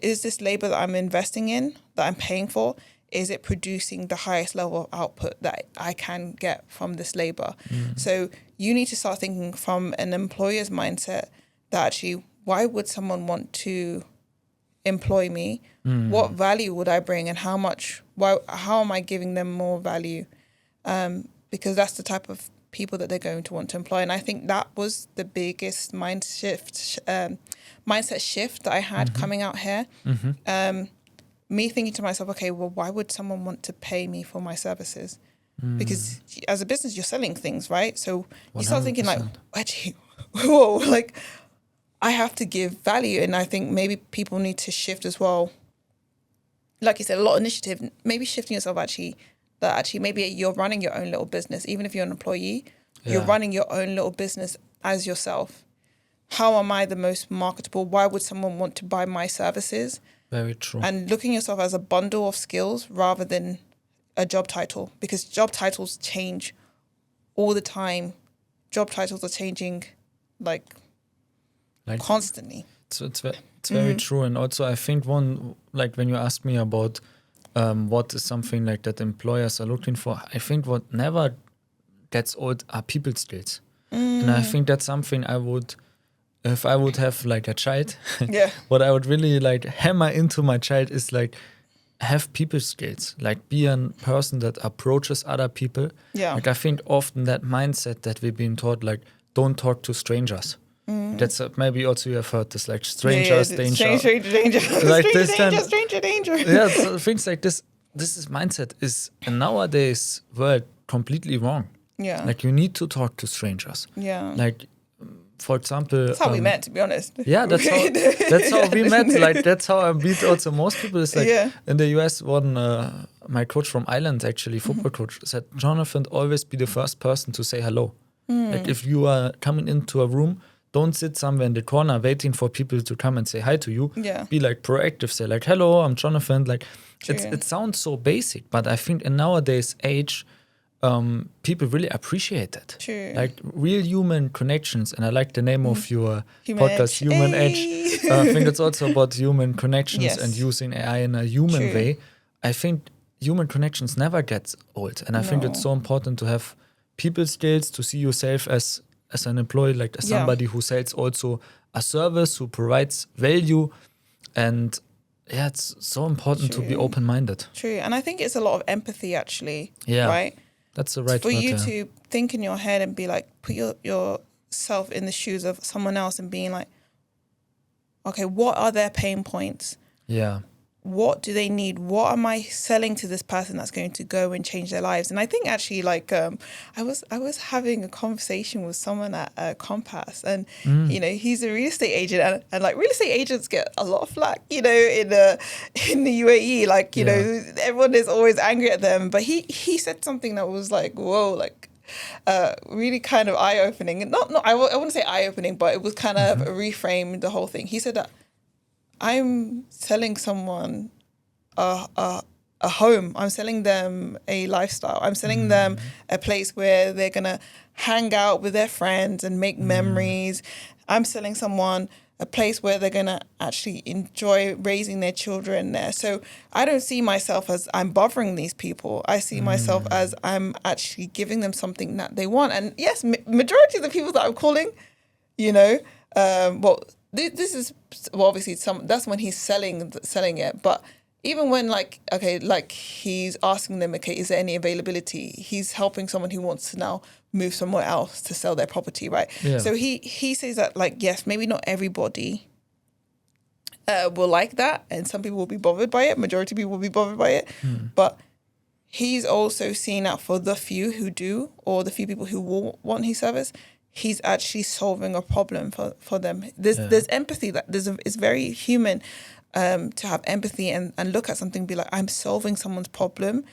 is this labor that I'm investing in, that I'm paying for, is it producing the highest level of output that I can get from this labor? So you need to start thinking from an employer's mindset that actually, why would someone want to employ me? What value would I bring, and how am I giving them more value? Because that's the type of people that they're going to want to employ. And I think that was the biggest mindset shift that I had coming out here. Me thinking to myself, okay, well, why would someone want to pay me for my services? Because as a business, you're selling things, right? So you start thinking like, actually, whoa, like I have to give value. And I think maybe people need to shift as well. Like you said, a lot of initiative, maybe shifting yourself that maybe you're running your own little business. Even if you're an employee, you're running your own little business as yourself. How am I the most marketable? Why would someone want to buy my services? Very true. And looking yourself as a bundle of skills rather than a job title, because job titles change all the time. Job titles are changing like constantly. So it's very true. And also I think one, like when you asked me about what is something like that employers are looking for, I think what never gets old are people skills. And I think that's something if I would have like a child, what I would really like hammer into my child is like have people skills, like be a person that approaches other people. Like I think often that mindset that we've been taught, like don't talk to strangers. That's maybe also you have heard this, like strangers, danger. Stranger danger. Like stranger danger. Yeah, so things like this mindset is in nowadays world completely wrong. Yeah. Like you need to talk to strangers. Yeah. Like for example, that's how we met, to be honest. Yeah, that's how we met. Like that's how I meet also most people. Is like in the US, my coach from Ireland, actually football coach, said, Jonathan, always be the first person to say hello. Like if you are coming into a room, don't sit somewhere in the corner waiting for people to come and say hi to you. Be like proactive. Say like, hello, I'm Jonathan. Like it sounds so basic, but I think in nowadays age, people really appreciate that. Like real human connections. And I like the name of your podcast, Human Edge. I think it's also about human connections and using AI in a human way. I think human connections never get old. And I think it's so important to have people skills, to see yourself as an employee, like as somebody who sells also a service, who provides value. And it's so important to be open-minded. True. And I think it's a lot of empathy actually, right? That's the right for you to think in your head and be like, put yourself in the shoes of someone else and being like, okay, what are their pain points? What do they need? What am I selling to this person that's going to go and change their lives? And I think actually, like, I was having a conversation with someone at Compass, and you know, he's a real estate agent, and like real estate agents get a lot of flack, you know, in the UAE, like you know, everyone is always angry at them. But he said something that was like, whoa, like. Really kind of eye-opening. Not I wouldn't say eye-opening, but it was kind of reframed the whole thing. He said that I'm selling someone a home. I'm selling them a lifestyle. I'm selling them a place where they're gonna hang out with their friends and make memories. I'm selling someone a place where they're gonna actually enjoy raising their children there. So I don't see myself as I'm bothering these people. I see myself as I'm actually giving them something that they want. And yes, majority of the people that I'm calling, you know, this is obviously that's when he's selling it. But even when like he's asking them, okay, is there any availability? He's helping someone who wants to now move somewhere else to sell their property, right? So he says that like, yes, maybe not everybody will like that, and some people will be bothered by it. Majority of people will be bothered by it, but he's also seen that for the few who do, or the few people who will want his service, he's actually solving a problem for them. There's empathy, that it's very human to have empathy and look at something and be like, I'm solving someone's problem,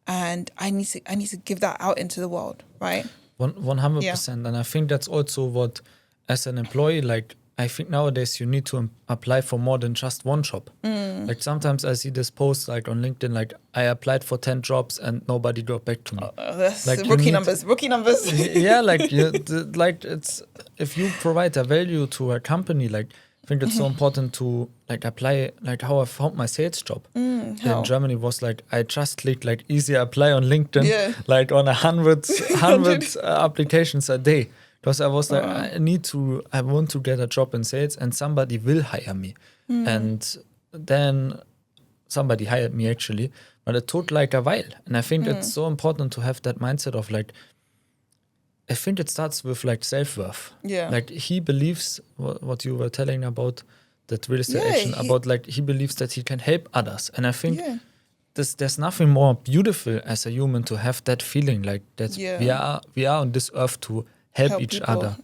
and I need to give that out into the world, right? 100%. And I think that's also what, as an employee, like, I think nowadays you need to apply for more than just one job. Like sometimes I see this post like on LinkedIn, like I applied for 10 jobs and nobody got back to me. That's like rookie numbers. Yeah, like like it's, if you provide a value to a company, like I think it's so important to like apply, like how I found my sales job in Germany was like I just clicked like easy apply on LinkedIn, like on 100 applications a day. Because I was like, I want to get a job in sales and somebody will hire me. And then somebody hired me actually, but it took like a while. And I think it's so important to have that mindset of like, I think it starts with like self-worth. Yeah. Like he believes what you were telling about that real estate action, about like he believes that he can help others. And I think there's nothing more beautiful as a human to have that feeling like that we are on this earth to help each people. other,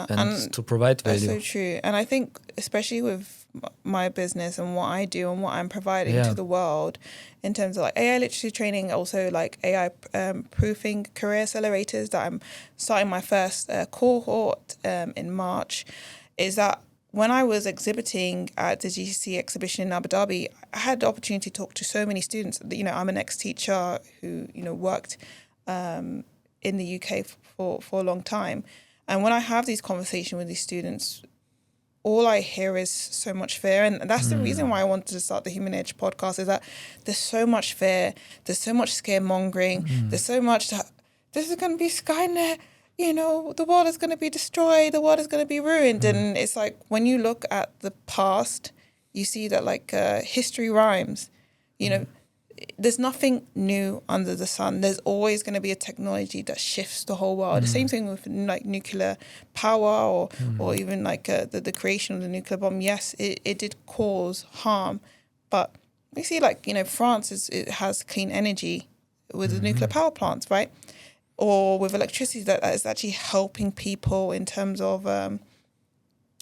and to provide value. That's so true. And I think especially with my business and what I do and what I'm providing to the world in terms of like AI literacy training, also like AI proofing career accelerators that I'm starting my first cohort in March, is that when I was exhibiting at the GCC exhibition in Abu Dhabi, I had the opportunity to talk to so many students. You know, I'm an ex-teacher who, you know, worked in the UK for a long time. And when I have these conversations with these students, all I hear is so much fear. And that's the reason why I wanted to start the Human Edge podcast, is that there's so much fear, there's so much scaremongering, there's so much that this is going to be Skynet, you know, the world is going to be destroyed, the world is going to be ruined. And it's like, when you look at the past, you see that like history rhymes, you know, there's nothing new under the sun. There's always going to be a technology that shifts the whole world. The same thing with like nuclear power or even like the creation of the nuclear bomb. Yes, it did cause harm, but we see like, you know, France it has clean energy with the nuclear power plants, right? Or with electricity that is actually helping people in terms of,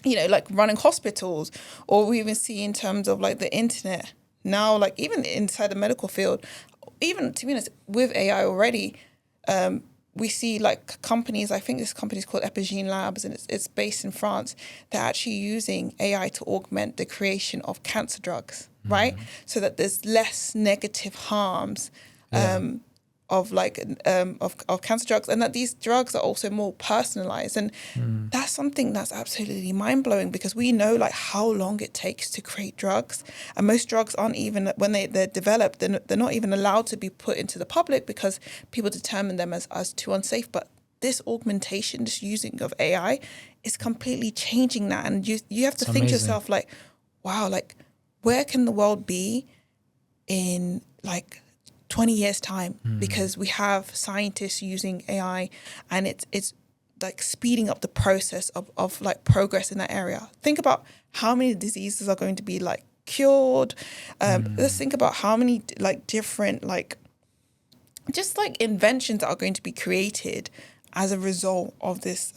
you know, like running hospitals, or we even see in terms of like the internet. Now, like even inside the medical field, even to be honest, with AI already, we see like companies, I think this company is called Epigene Labs, and it's based in France. They're actually using AI to augment the creation of cancer drugs, right? So that there's less negative harms of like of cancer drugs, and that these drugs are also more personalized. And that's something that's absolutely mind-blowing, because we know like how long it takes to create drugs, and most drugs aren't even, when they're developed, they're not even allowed to be put into the public because people determine them as too unsafe. But this augmentation, this using of AI is completely changing that. And you have to think to yourself like, wow, like where can the world be in like 20 years time, because we have scientists using AI, and it's like speeding up the process of like progress in that area. Think about how many diseases are going to be like cured. Let's think about how many like different like just like inventions that are going to be created as a result of this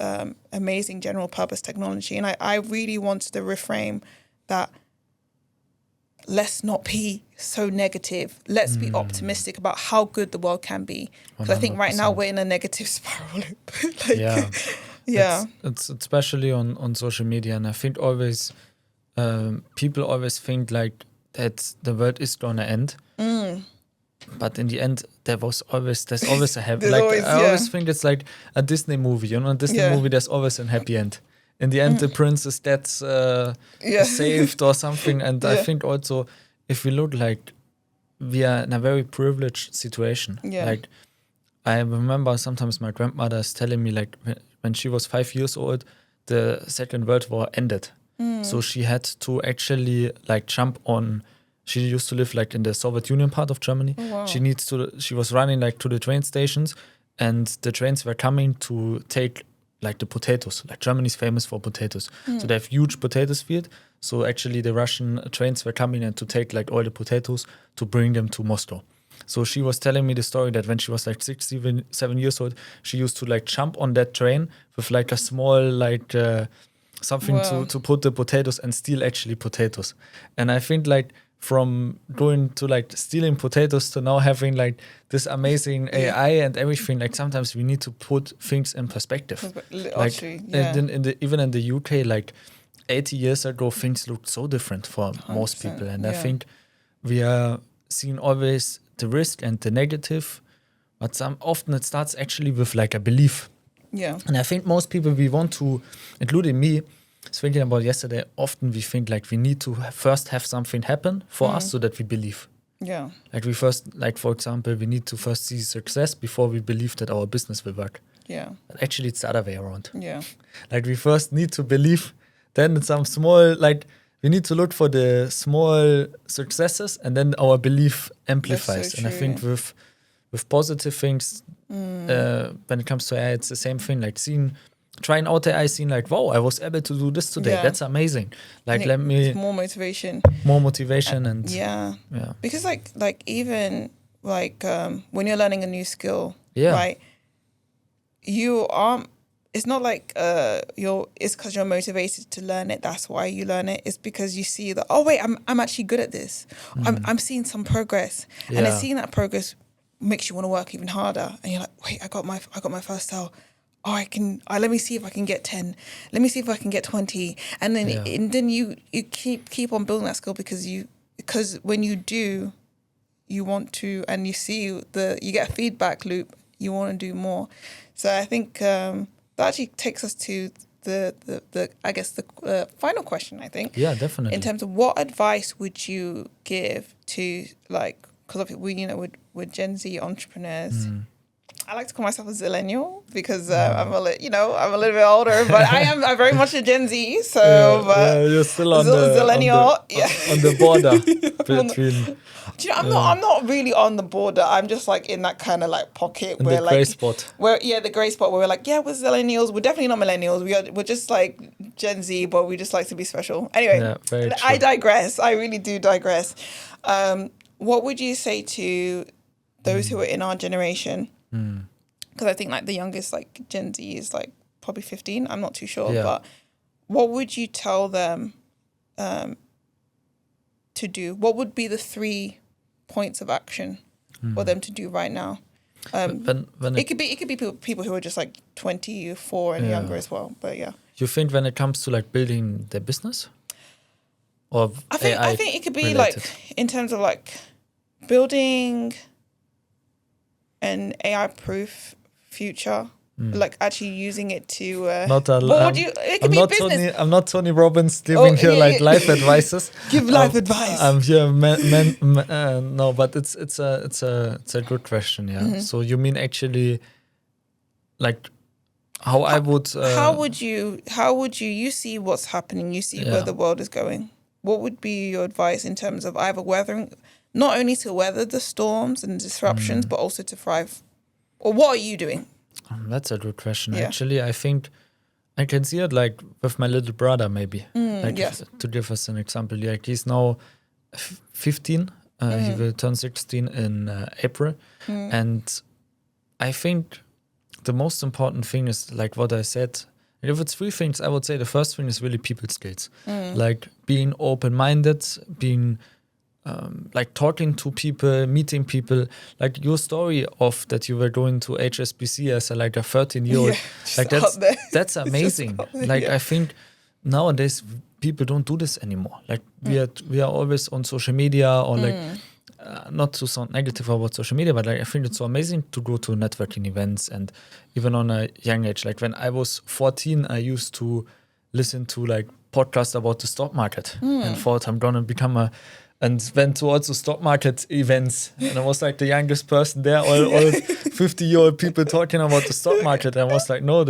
amazing general purpose technology. And I really wanted to reframe that. Let's not be so negative. Let's be optimistic about how good the world can be. Because I think right now we're in a negative spiral loop. It's especially on social media, and I think always people always think like that the world is gonna end. But in the end, there's always a happy. Like I always think it's like a Disney movie. You know, a Disney movie, there's always a happy end. In the end, the princess gets saved or something. And I think also, if we look like we are in a very privileged situation. Like I remember sometimes my grandmother is telling me like when she was 5 years old, the Second World War ended. So she had to actually like jump on. She used to live like in the Soviet Union part of Germany. Oh, wow. She was running like to the train stations, and the trains were coming to take like the potatoes. Like Germany's famous for potatoes. So they have huge potatoes field. So actually the Russian trains were coming in to take like all the potatoes to bring them to Moscow. So she was telling me the story that when she was like 7 years old, she used to like jump on that train with like a small like something to put the potatoes and steal actually potatoes. And I think like from going to like stealing potatoes to now having like this amazing AI and everything. Like sometimes we need to put things in perspective. Like even in the UK, like 80 years ago, things looked so different for most people. And I think we are seeing always the risk and the negative, but often it starts actually with like a belief. Yeah. And I think most people, we want to, including me, was thinking about yesterday, often we think like we need to first have something happen for us so that we believe. Yeah. Like we first, like for example, we need to first see success before we believe that our business will work. Yeah. But actually it's the other way around. Yeah. Like we first need to believe, then some small, like we need to look for the small successes and then our belief amplifies. So and I think with positive things, when it comes to AI, it's the same thing. Like trying out AI, seeing like, wow, I was able to do this today. Yeah. That's amazing. Like it's more motivation. And yeah. Because like even like when you're learning a new skill, right? You aren't. It's not like it's because you're motivated to learn it. That's why you learn it. It's because you see that, oh wait, I'm actually good at this. I'm seeing some progress, and then seeing that progress makes you want to work even harder. And you're like, wait, I got my first sale. Oh, let me see if I can get 10. Let me see if I can get 20. And then you keep on building that skill because when you do, you want to, and you see you get a feedback loop. You want to do more. So I think that actually takes us to the I guess the final question. I think. Yeah, definitely. In terms of what advice would you give to like, because we're Gen Z entrepreneurs. I like to call myself a zillennial because I'm a little bit older, but I'm very much a Gen Z. So you're still on zillennial, on the border between. Do you know, I'm not really on the border. I'm just like in that kind of like pocket where the grey spot. The grey spot where we're like, we're zillennials. We're definitely not millennials. We're just like Gen Z, but we just like to be special. Anyway, I digress. I really do digress. What would you say to those who are in our generation? Because I think like the youngest like Gen Z is like probably 15. I'm not too sure, but what would you tell them to do? What would be the 3 points of action for them to do right now? It could be people who are just like 24 and younger as well. But you think when it comes to like building their business, or I think it could be related? Like in terms of like building an AI-proof future, like actually using it to. It could be business. I'm not Tony Robbins giving life advices. Give life advice. I'm here, no, but it's a good question. Yeah. Mm-hmm. So you mean actually, like, how would you see what's happening? You see where the world is going. What would be your advice in terms of either not only to weather the storms and disruptions, but also to thrive? Or what are you doing? That's a good question. Actually, I think I can see it like with my little brother, maybe. To give us an example, like he's now 15. He will turn 16 in April. And I think the most important thing is like what I said. If it's 3 things, I would say the first thing is really people skills. Like being open-minded, being like talking to people, meeting people. Like your story of that you were going to HSBC as a 13-year-old. Like that's amazing. I think nowadays people don't do this anymore. Like we are always on social media or like not to sound negative about social media, but like I think it's so amazing to go to networking events, and even on a young age. Like when I was 14, I used to listen to like podcasts about the stock market and thought I'm gonna become and went to also stock market events, and I was like the youngest person there, all 50-year-old people talking about the stock market. And I was like, no,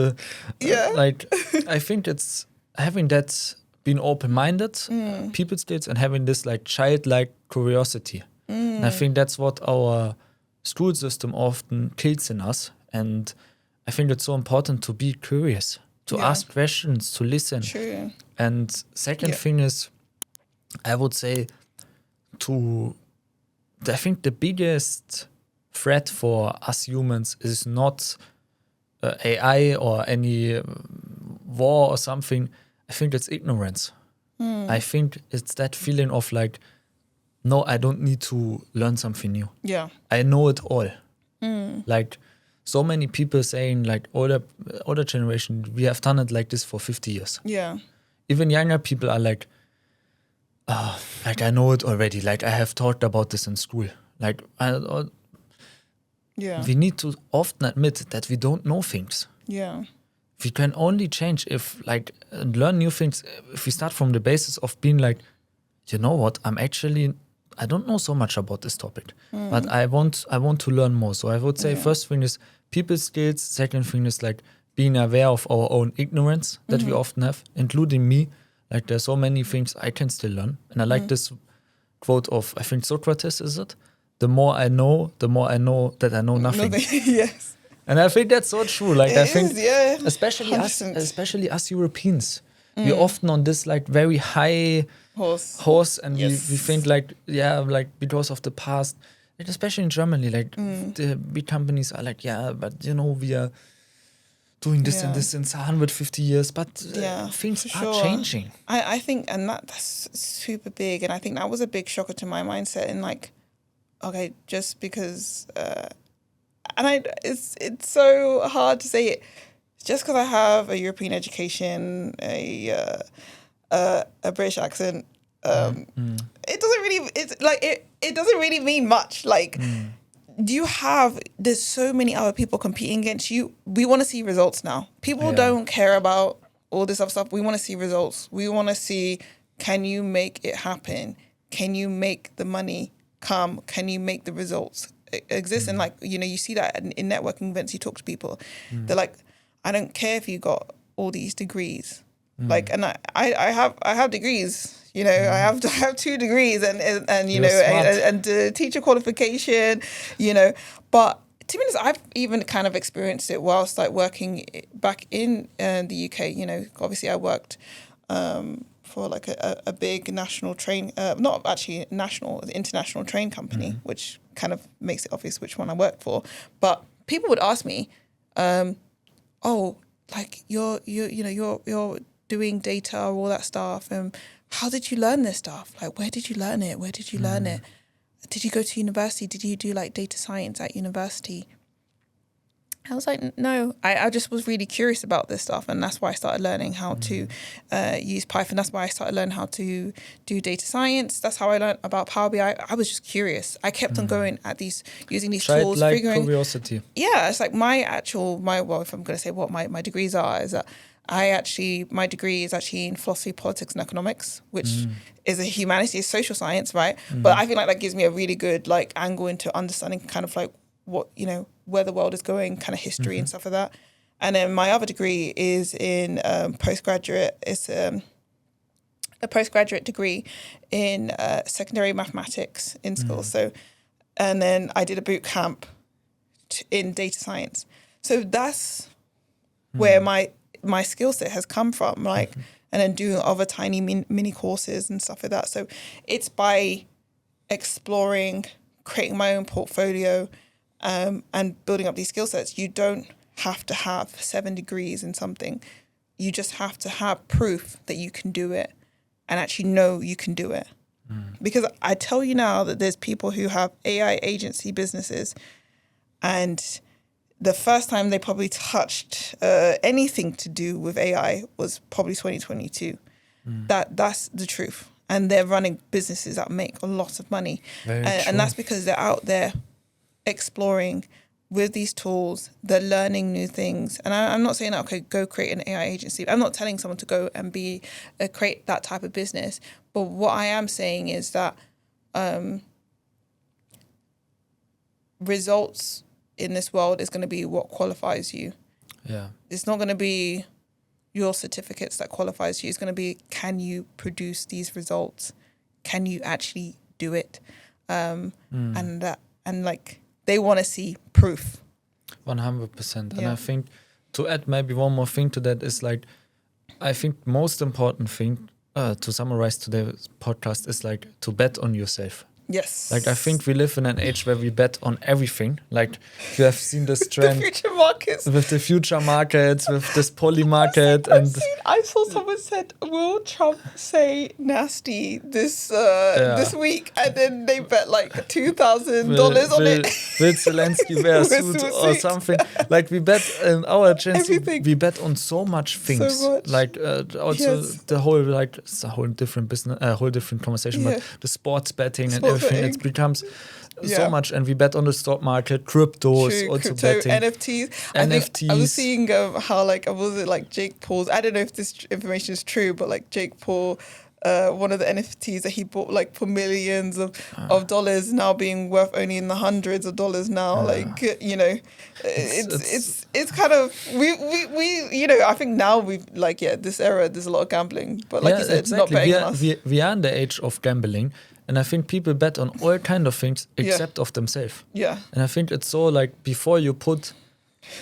like I think it's having that, being open-minded, people skills, and having this like childlike curiosity. And I think that's what our school system often kills in us. And I think it's so important to be curious, to ask questions, to listen. True. And second thing is, I would say, I think the biggest threat for us humans is not AI or any war or something. I think it's ignorance. I think it's that feeling of like no, I don't need to learn something new. Yeah. I know it all. Like so many people saying like older generation, we have done it like this for 50 years. Yeah. Even younger people are like, like I know it already. Like I have talked about this in school. Like Yeah. we need to often admit that we don't know things. Yeah. We can only change if like learn new things if we start from the basis of being like, you know what, I don't know so much about this topic, but I want to learn more. So I would say first thing is people skills. Second thing is like being aware of our own ignorance that we often have, including me. Like there's so many things I can still learn. And I like this quote of, I think Socrates, is it? The more I know that I know nothing. Yes. And I think that's so true. Like I think, yeah. especially 100%. us Europeans, we're often on this like very high horse, and we think like because of the past, like especially in Germany, like the big companies are like, but you know, we are doing this and this since 150 years, but things are changing. I think, and that's super big, and I think that was a big shocker to my mindset. And like, okay, just because, it's so hard to say it. Just because I have a European education, a British accent, it doesn't really. It's like it doesn't really mean much. Like, there's so many other people competing against you. We want to see results now. People don't care about all this other stuff. We want to see results. We want to see, can you make it happen? Can you make the money come? Can you make the results exist? And like, you know, you see that in networking events, you talk to people. They're like, I don't care if you got all these degrees. Like, and I have degrees. You know, I have 2 degrees and you know, and teacher qualification, you know. But to be honest, I've even kind of experienced it whilst like working back in the UK. You know, obviously I worked for like a big national train, not actually national, international train company, which kind of makes it obvious which one I worked for. But people would ask me, oh, like you're doing data or all that stuff, and how did you learn this stuff? Like, where did you learn it? Where did you learn it? Did you go to university? Did you do like data science at university? I was like, no, I just was really curious about this stuff. And that's why I started learning how to use Python. That's why I started learning how to do data science. That's how I learned about Power BI. I was just curious. I kept on going at using these tools. Like curiosity. Yeah, it's like if I'm going to say what my degrees are, is that my degree is actually in philosophy, politics, and economics, which is a humanities, social science, right? But I feel like that gives me a really good like angle into understanding kind of like what, you know, where the world is going, kind of history and stuff like that. And then my other degree is in postgraduate. It's a postgraduate degree in secondary mathematics in school. So, and then I did a boot camp in data science. So that's where my skill set has come from, like, and then doing other tiny mini courses and stuff like that. So it's by exploring, creating my own portfolio, and building up these skill sets. You don't have to have 7 degrees in something. You just have to have proof that you can do it and actually know you can do it. Because I tell you now that there's people who have AI agency businesses, and the first time they probably touched anything to do with AI was probably 2022. That's the truth. And they're running businesses that make a lot of money. And that's because they're out there exploring with these tools. They're learning new things. And I'm not saying, okay, go create an AI agency. I'm not telling someone to go and create that type of business. But what I am saying is that results in this world is going to be what qualifies you. Yeah. It's not going to be your certificates that qualifies you. It's going to be, can you produce these results? Can you actually do it? And like, they want to see proof. 100%. And I think to add maybe one more thing to that is like, I think most important thing to summarize today's podcast is like to bet on yourself. Yes. Like, I think we live in an age where we bet on everything. Like, you have seen this trend The future markets. with the future markets, with this poly market, and I saw someone said, "Will Trump say nasty this week?" And then they bet like $2,000 on it. Will Zelensky wear a With suit a or suit. something? Like, we bet in our Gen Z, Everything. we bet on so much things. So much. Like, also Yes. the whole, like, it's a whole different business, a whole different conversation. Yeah. But the sports betting and Sports everything, betting. it becomes Yeah. so much. And we bet on the stock market, cryptos, True, also crypto, betting. NFTs. I think I NFTs. was seeing how like was it like Jake Paul's? I don't know if this information is true, but like Jake Paul, one of the NFTs that he bought like for millions of dollars now being worth only in the hundreds of dollars now. Like it's kind of we you know, I think now we've like this era there's a lot of gambling, but like you said, it's not betting on us. We are in the age of gambling, and I think people bet on all kind of things except of themselves. Yeah. And I think it's so like before you put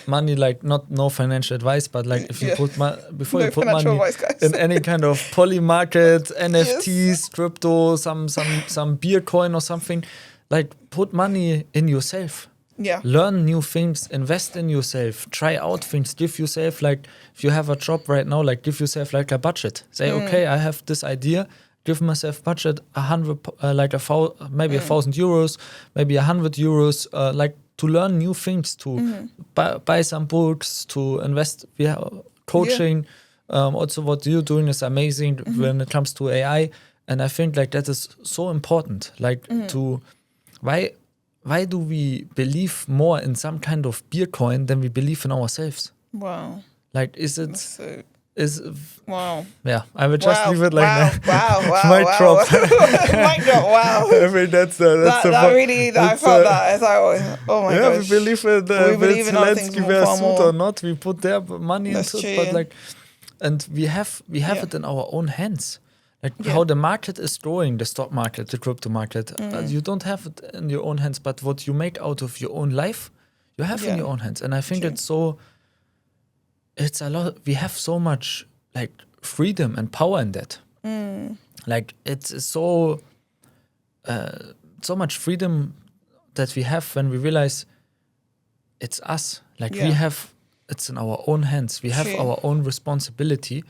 money, like no financial advice, but like if you put before No you put financial money advice, guys. in any kind of poly market, NFTs, crypto, some beer coin or something, like put money in yourself. Yeah. Learn new things, invest in yourself, try out things, give yourself, like, if you have a job right now, like, give yourself like a budget. Say, okay, I have this idea, give myself budget, maybe €1,000, maybe €100, like, to learn new things, to buy some books, to invest, coaching. Also what you're doing is amazing when it comes to AI. And I think like that is so important, like why do we believe more in some kind of beer coin than we believe in ourselves? Wow. Like, is it... Wow. Yeah, I would just leave it like that. Wow. Mic drop. Mic drop. Wow. I mean, that's I felt that. It's like, oh my gosh. We believe in we believe in other things Zelensky wear far suit more. or not. We put their money That's into true. it, but like, and we have it in our own hands. Like how the market is growing, the stock market, the crypto market. You don't have it in your own hands, but what you make out of your own life, you have in your own hands. And I think it's a lot. We have so much like freedom and power in that. Like it's so much freedom that we have when we realize it's us. Like we have, it's in our own hands. We have our own responsibility,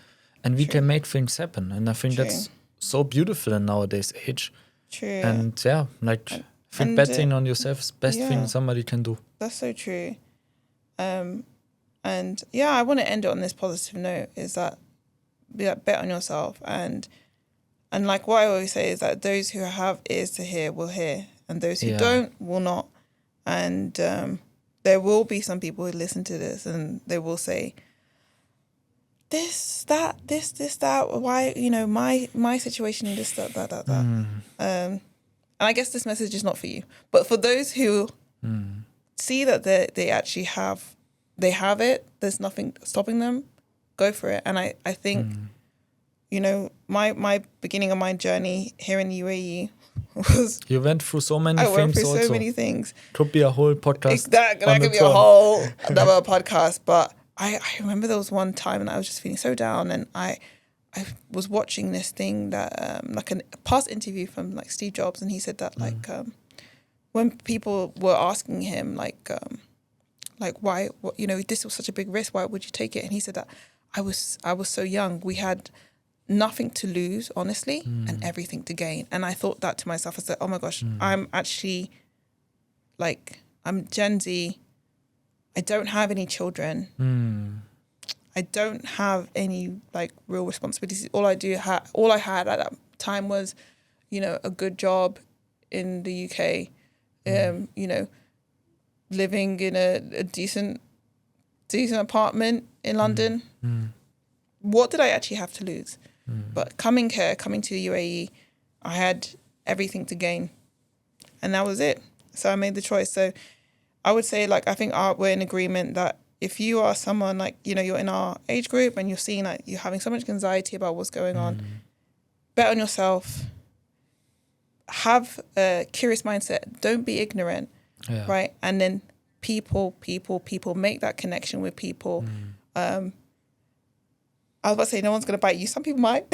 and we can make things happen. And I think that's so beautiful in nowadays age. True. And like I think betting on yourself is the best thing somebody can do. That's so true. And I want to end it on this positive note, is that bet on yourself, and like what I always say is that those who have ears to hear will hear, and those who don't will not. And there will be some people who listen to this and they will say, this, that, why, my situation, this, that. And I guess this message is not for you, but for those who see that they actually have it, there's nothing stopping them, go for it. And I think, my beginning of my journey here in the UAE was... You went through so many things. I went through so many things. Could be a whole podcast. That could be a whole another podcast. But I remember there was one time and I was just feeling so down, and I was watching this thing that like a past interview from like Steve Jobs, and he said that like when people were asking him like why, this was such a big risk, why would you take it? And he said that I was so young, we had nothing to lose, honestly, and everything to gain. And I thought that to myself. I said, oh my gosh, I'm actually I'm Gen Z. I don't have any children. I don't have any like real responsibilities. All I had at that time was, a good job in the UK, living in a decent apartment in London. What did I actually have to lose? But coming to the UAE, I had everything to gain, and that was it. So I made the choice. So I would say, like, I think we're in agreement that if you are someone like, you're in our age group and you're seeing like you're having so much anxiety about what's going on, bet on yourself, have a curious mindset, don't be ignorant, right? And then people, make that connection with people. I was about to say no one's going to bite you. Some people might.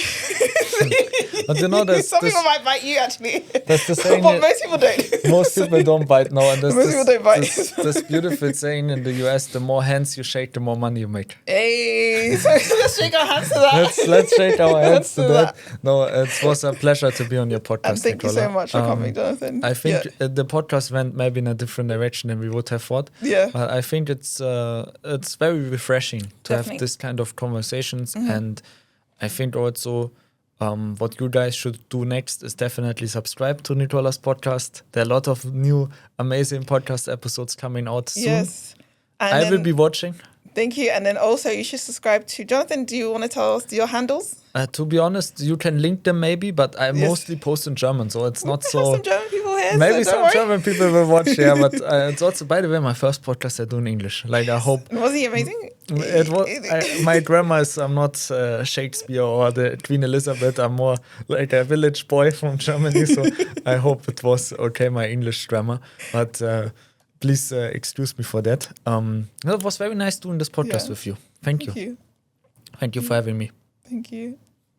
But you know, some people might bite you actually. That's the saying. But most people don't. Most people don't bite now, and Most people don't bite. this beautiful saying in the US: the more hands you shake, the more money you make. Hey, so let's shake our hands to that. Let's shake our hands to that. No, it was a pleasure to be on your podcast. And thank you so much for coming, Jonathan. I think the podcast went maybe in a different direction than we would have thought. Yeah. But I think it's very refreshing to Definitely. have this kind of conversations, and I think also what you guys should do next is definitely subscribe to Nicola's podcast. There are a lot of new amazing podcast episodes coming out soon. Yes. And I will be watching. Thank you. And then also you should subscribe to Jonathan. Do you want to tell us your handles? To be honest, you can link them maybe, but I mostly post in German, so it's not so. Some German people here. Maybe so some German people will watch, yeah. But it's also, by the way, my first podcast I do in English. Like, I hope. Was he amazing? It was. My grammar is. I'm not Shakespeare or the Queen Elizabeth. I'm more like a village boy from Germany. So I hope it was okay, my English grammar. But please excuse me for that. It was very nice doing this podcast with you. Thank you. Thank you for having me. Thank you.